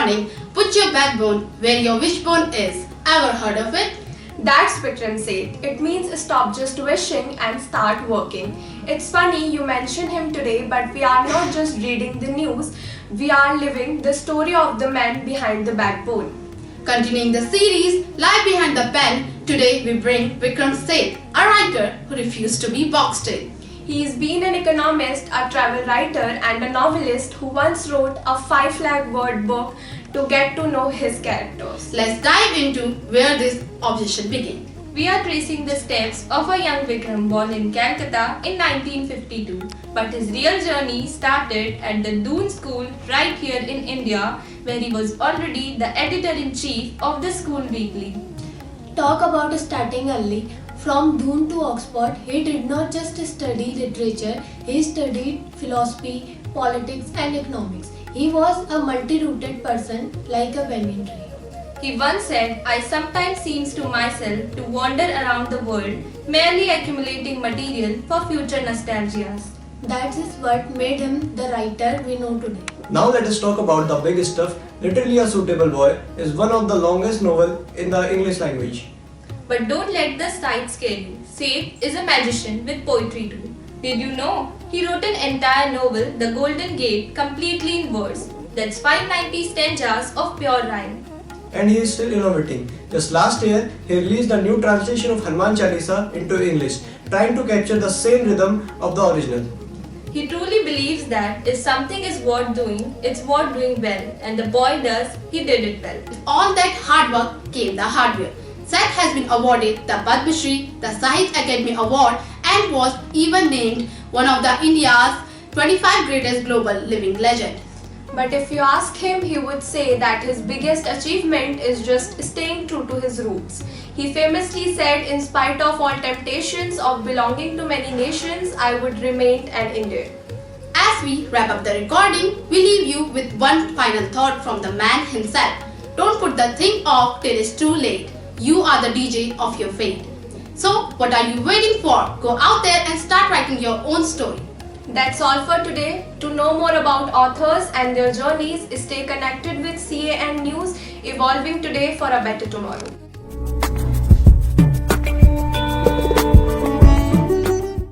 warning, put your backbone where your wishbone is. Ever heard of it? That's Vikram said. It means stop just wishing and start working. It's funny you mention him today, but we are not just reading the news, we are living the story of the man behind the backbone. Continuing the series, Life Behind the Pen, today we bring Vikram Seth, a writer who refused to be boxed in. He's been an economist, a travel writer, and a novelist who once wrote a 5 lakh word book to get to know his characters. Let's dive into where this obsession began. We are tracing the steps of a young Vikram born in Calcutta in 1952, but his real journey started at the Doon School right here in India, where he was already the editor-in-chief of the school weekly. Talk about starting early. From Doon to Oxford, he did not just study literature, he studied philosophy, politics and economics. He was a multi-rooted person like a banyan tree. He once said, "I sometimes seems to myself to wander around the world, merely accumulating material for future nostalgias." That is what made him the writer we know today. Now let us talk about the big stuff. Literally a Suitable Boy is one of the longest novel in the English language. But don't let the sight scare you. Seth is a magician with poetry too. Did you know? He wrote an entire novel, The Golden Gate, completely in verse. That's 590 stanzas of pure rhyme. And he is still innovating. Just last year, he released a new translation of Hanuman Chalisa into English, trying to capture the same rhythm of the original. He truly believes that if something is worth doing, it's worth doing well. And the boy does, he did it well. With all that hard work came the hardware. Seth has been awarded the Padma Shri, the Sahitya Academy Award, and was even named one of the India's 25 greatest global living legends. But if you ask him, he would say that his biggest achievement is just staying true to his roots. He famously said, "In spite of all temptations of belonging to many nations, I would remain an Indian." As we wrap up the recording, we leave you with one final thought from the man himself. Don't put the thing off till it's too late. You are the DJ of your fate. So, what are you waiting for? Go out there and start writing your own story. That's all for today. To know more about authors and their journeys, stay connected with CAN News, evolving today for a better tomorrow.